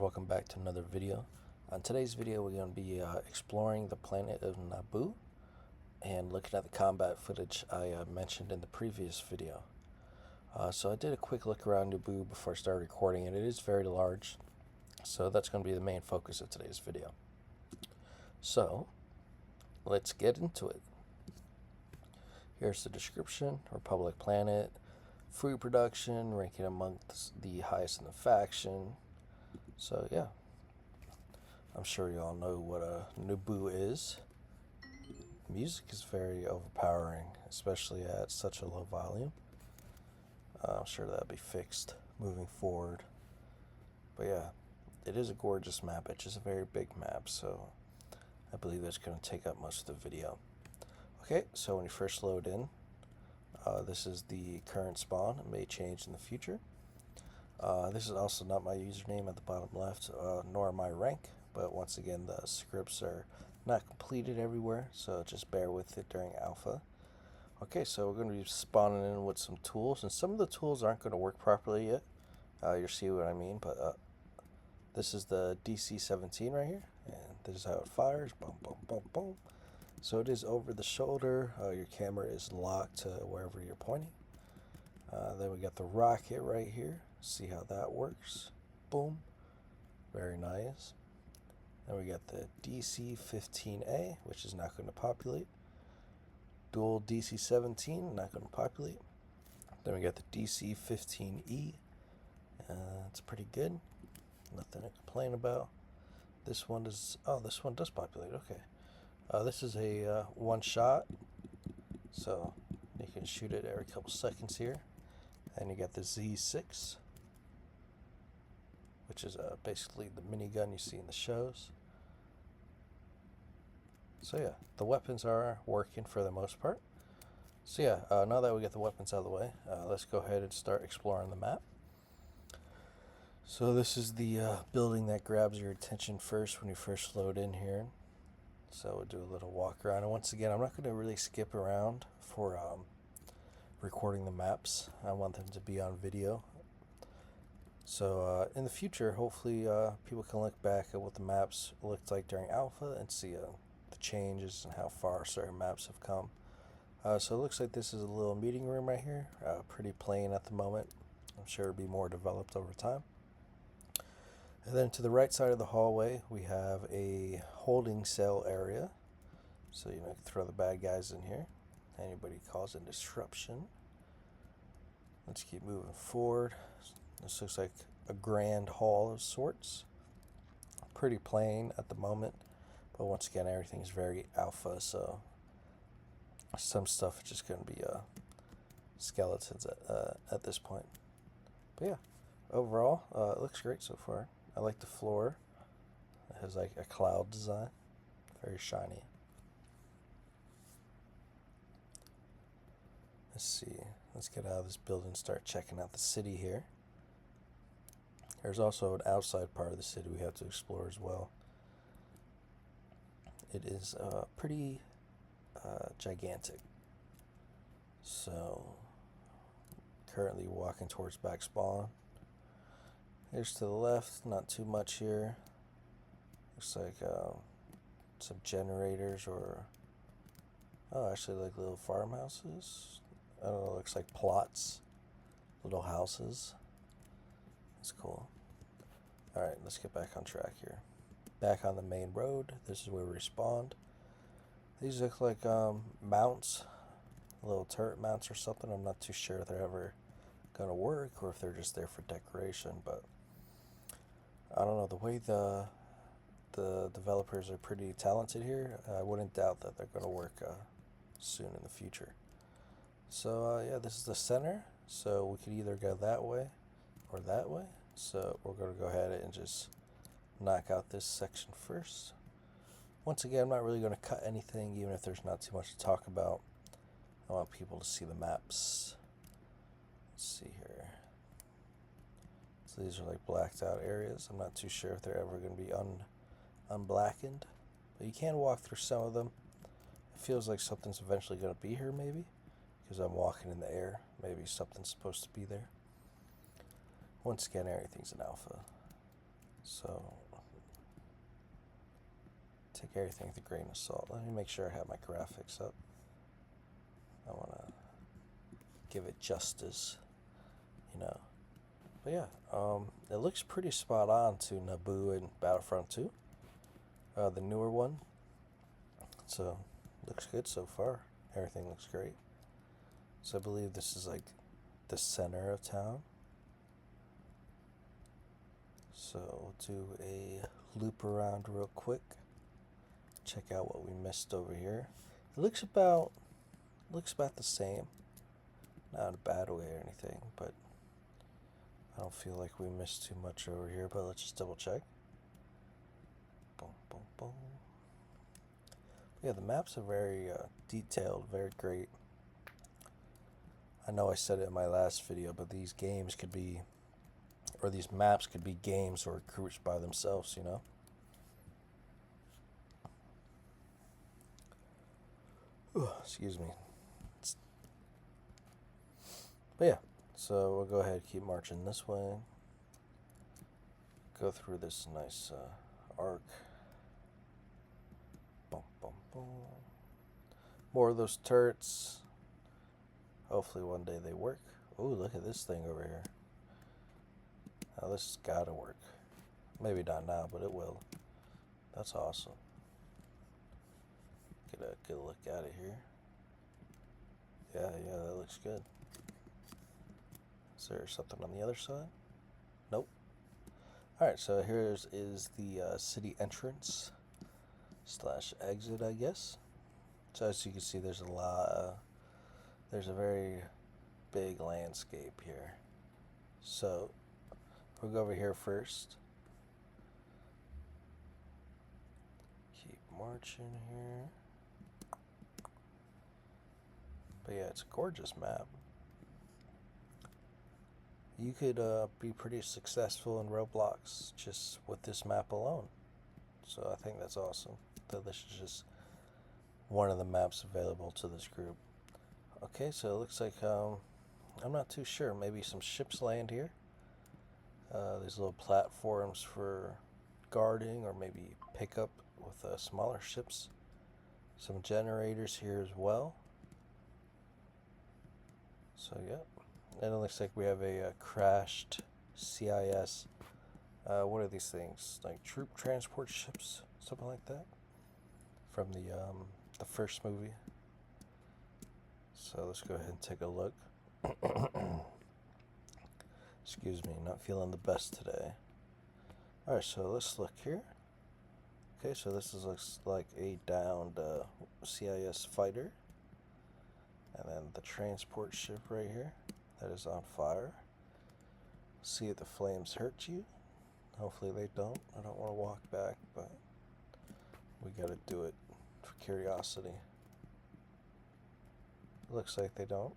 welcome back to another video. On today's video we're going to be exploring the planet of Naboo and looking at the combat footage I mentioned in the previous video. So I did a quick look around Naboo before I started recording, and it is very large, so that's going to be the main focus of today's video. So let's get into it. Here's the description: Republic planet, food production, ranking amongst the highest in the faction. So yeah, I'm sure you all know what a Naboo is. Music is very overpowering, especially at such a low volume. I'm sure that'll be fixed moving forward. But yeah, it is a gorgeous map. It's just a very big map, so I believe that's going to take up most of the video. Okay, so when you first load in, this is the current spawn. It may change in the future. This is also not my username at the bottom left, nor my rank, but once again the scripts are not completed everywhere, so just bear with it during alpha. Okay, so we're going to be spawning in with some tools, and some of the tools aren't going to work properly yet. You'll see what I mean, but this is the DC-17 right here, and this is how it fires. Boom, boom, boom, boom. So it is over the shoulder. Your camera is locked to wherever you're pointing. Then we got the rocket right here. See how that works. Boom. Very nice. Then we got the DC-15A, which is not going to populate. Dual DC-17, not going to populate. Then we got the DC-15E. It's pretty good. Nothing to complain about. This one does. Oh, this one does populate. Okay. This is a one shot, so you can shoot it every couple seconds here. And you got the Z6, which is basically the minigun you see in the shows. So yeah, the weapons are working for the most part. So yeah, now that we get the weapons out of the way, let's go ahead and start exploring the map. So this is the building that grabs your attention first when you first load in here. So we'll do a little walk around, and once again, I'm not going to really skip around for recording the maps. I want them to be on video. So in the future, hopefully people can look back at what the maps looked like during alpha and see the changes and how far certain maps have come. So it looks like this is a little meeting room right here. Pretty plain at the moment. I'm sure it'll be more developed over time. And then to the right side of the hallway, we have a holding cell area. So you can throw the bad guys in here. Anybody causing disruption. Let's keep moving forward. This looks like a grand hall of sorts. Pretty plain at the moment, but once again, everything is very alpha, so some stuff is just going to be skeletons at this point. But yeah, overall, it looks great so far. I like the floor. It has like a cloud design, very shiny. Let's see. Let's get out of this building and start checking out the city here. There's also an outside part of the city we have to explore as well. It is pretty gigantic. So, currently walking towards back spawn. Here's to the left, not too much here. Looks like some generators or, oh, actually like little farmhouses. I don't know, looks like plots, little houses. That's cool. Alright, let's get back on track here. Back on the main road. This is where we respawned. These look like mounts, little turret mounts or something. I'm not too sure if they're ever going to work or if they're just there for decoration, but I don't know. The way the developers are pretty talented here, I wouldn't doubt that they're going to work soon in the future. So yeah, this is the center, so we could either go that way or that way. So we're going to go ahead and just knock out this section first. Once again, I'm not really going to cut anything, even if there's not too much to talk about. I want people to see the maps. Let's see here. So these are like blacked out areas. I'm not too sure if they're ever going to be unblackened, but you can walk through some of them. It feels like something's eventually going to be here, maybe, because I'm walking in the air. Maybe something's supposed to be there. Once again, everything's an alpha. So take everything with a grain of salt. Let me make sure I have my graphics up. I want to give it justice, you know. But yeah, it looks pretty spot on to Naboo and Battlefront 2, the newer one. So looks good so far. Everything looks great. So I believe this is like the center of town. So we'll do a loop around real quick. Check out what we missed over here. It looks about the same. Not in a bad way or anything, but I don't feel like we missed too much over here. But let's just double check. Boom, boom, boom. Yeah, the maps are very detailed, very great. I know I said it in my last video, but these games could be, or these maps could be games or groups by themselves, you know? Ooh, excuse me. But yeah, so we'll go ahead and keep marching this way. Go through this nice arc. Boom, boom, boom. More of those turrets. Hopefully one day they work. Ooh, look at this thing over here. Now this has gotta work. Maybe not now, but it will. That's awesome. Get a good look at it here. Yeah, that looks good. Is there something on the other side? Nope. Alright, so here is the city entrance / exit, I guess. So as you can see, there's a very big landscape here. So we'll go over here first. Keep marching here. But yeah, it's a gorgeous map. You could be pretty successful in Roblox just with this map alone. So I think that's awesome. That this is just one of the maps available to this group. Okay, so it looks like I'm not too sure. Maybe some ships land here. There's little platforms for guarding or maybe pick up with smaller ships. Some generators here as well. So yeah, and it looks like we have a crashed CIS. What are these things? Like troop transport ships, something like that, from the first movie. So let's go ahead and take a look. Excuse me, not feeling the best today. Alright, so let's look here. Okay, so this looks like a downed CIS fighter. And then the transport ship right here that is on fire. See if the flames hurt you. Hopefully they don't. I don't want to walk back, but we gotta do it for curiosity. Looks like they don't.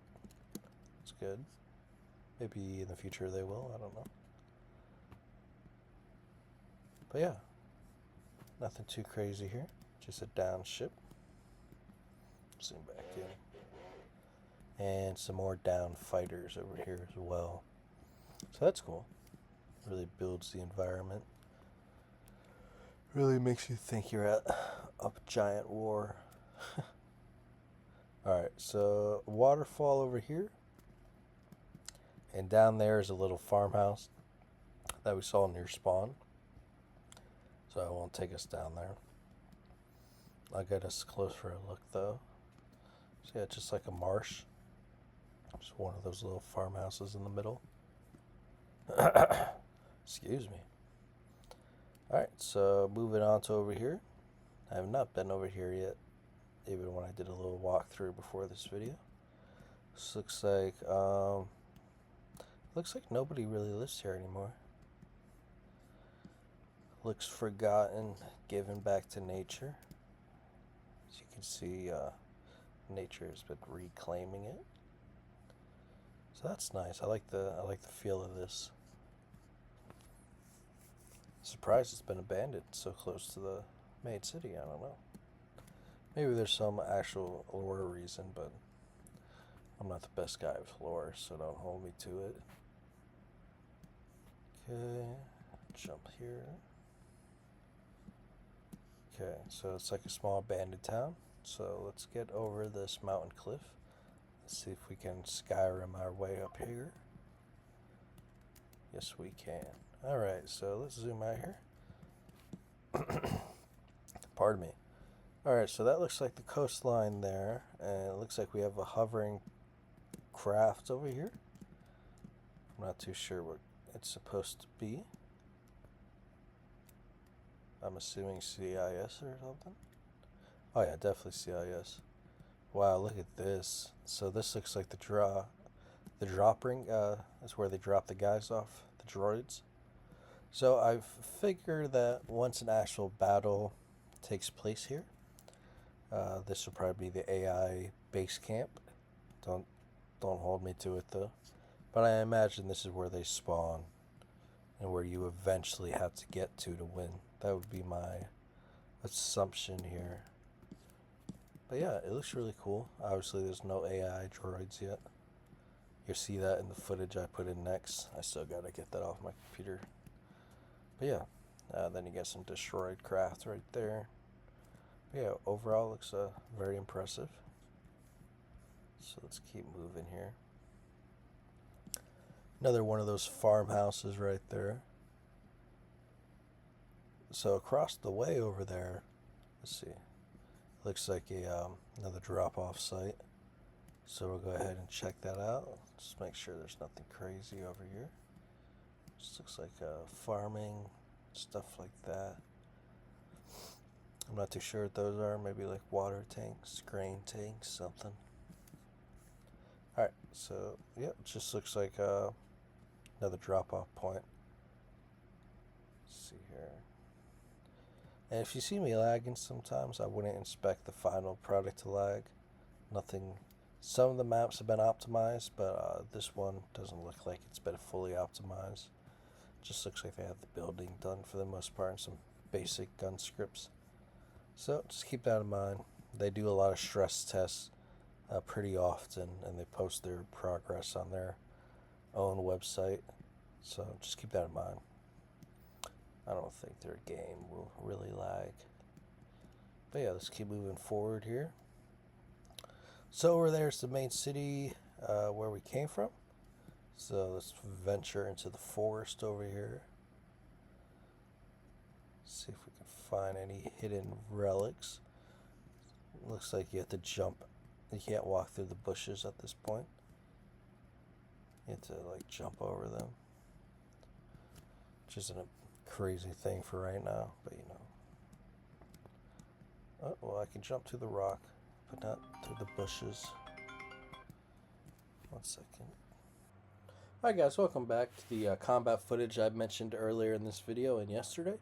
It's good. Maybe in the future they will. I don't know. But yeah, nothing too crazy here. Just a down ship. Zoom back in. And some more down fighters over here as well. So that's cool. Really builds the environment. Really makes you think you're at a giant war. Alright, so waterfall over here. And down there is a little farmhouse that we saw near spawn. So I won't take us down there. I'll get us closer a look though. So yeah, just like a marsh. Just one of those little farmhouses in the middle. Excuse me. Alright, so moving on to over here. I have not been over here yet, even when I did a little walkthrough before this video. This looks like nobody really lives here anymore. Looks forgotten, given back to nature. As you can see, nature has been reclaiming it. So that's nice. I like the feel of this. Surprised it's been abandoned so close to the main city. I don't know. Maybe there's some actual lore reason, but I'm not the best guy with lore, so don't hold me to it. Okay, jump here. Okay, so it's like a small abandoned town. So let's get over this mountain cliff. Let's see if we can Skyrim our way up here. Yes, we can. Alright, so let's zoom out here. Pardon me. Alright, so that looks like the coastline there. And it looks like we have a hovering craft over here. I'm not too sure what it's supposed to be. I'm assuming CIS or something. Oh yeah, definitely CIS. Wow, look at this. So this looks like the drop ring is where they drop the guys off, the droids. So I've figured that once an actual battle takes place here, this will probably be the AI base camp. Don't hold me to it though. But I imagine this is where they spawn and where you eventually have to get to win. That would be my assumption here. But yeah, it looks really cool. Obviously, there's no AI droids yet. You'll see that in the footage I put in next. I still gotta get that off my computer. But yeah, then you get some destroyed craft right there. But yeah, overall looks very impressive. So let's keep moving here. Another one of those farmhouses right there. So across the way over there, let's see, looks like another drop-off site. So we'll go ahead and check that out. Just make sure there's nothing crazy over here. Just looks like farming, stuff like that. I'm not too sure what those are. Maybe like water tanks, grain tanks, something. Alright, so yeah, it just looks like another drop-off point. Let's see here. And if you see me lagging sometimes, I wouldn't expect the final product to lag. Nothing. Some of the maps have been optimized, but this one doesn't look like it's been fully optimized. Just looks like they have the building done for the most part and some basic gun scripts. So just keep that in mind. They do a lot of stress tests pretty often, and they post their progress on their own website. So just keep that in mind. I don't think their game will really lag. But yeah, let's keep moving forward here. So over there's the main city where we came from. So let's venture into the forest over here. See if we can find any hidden relics. Looks like you have to jump. You can't walk through the bushes at this point. You have to like jump over them. Which isn't a crazy thing for right now, but you know. Oh, well, I can jump to the rock, but not through the bushes. 1 second. Alright guys, welcome back to the combat footage I mentioned earlier in this video and yesterday.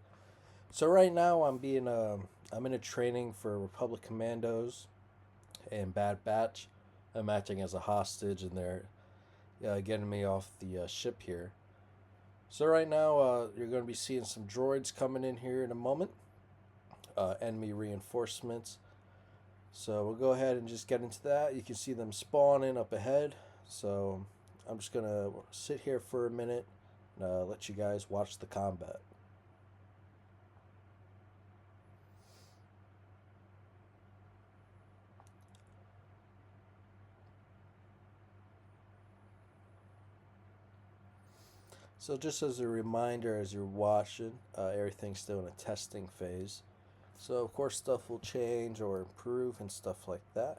So right now I'm in a training for Republic Commandos and Bad Batch. I'm acting as a hostage and they're getting me off the ship here. So right now, you're going to be seeing some droids coming in here in a moment. Enemy reinforcements. So we'll go ahead and just get into that. You can see them spawning up ahead. So I'm just going to sit here for a minute and let you guys watch the combat. So just as a reminder, as you're watching, everything's still in a testing phase. So of course stuff will change or improve and stuff like that.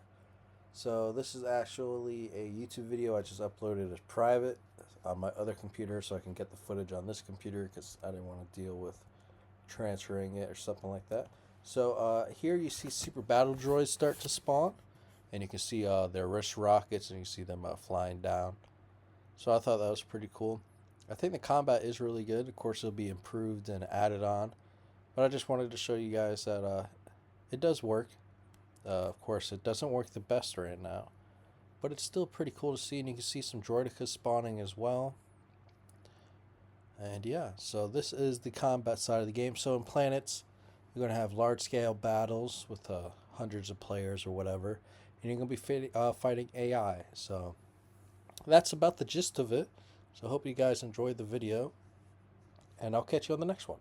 So this is actually a YouTube video I just uploaded as private on my other computer so I can get the footage on this computer because I didn't want to deal with transferring it or something like that. So here you see super battle droids start to spawn, and you can see their wrist rockets and you see them flying down. So I thought that was pretty cool. I think the combat is really good. Of course, it'll be improved and added on. But I just wanted to show you guys that it does work. Of course, it doesn't work the best right now. But it's still pretty cool to see. And you can see some droidicas spawning as well. And yeah, so this is the combat side of the game. So in planets, you're going to have large-scale battles with hundreds of players or whatever. And you're going to be fighting AI. So that's about the gist of it. So I hope you guys enjoyed the video, and I'll catch you on the next one.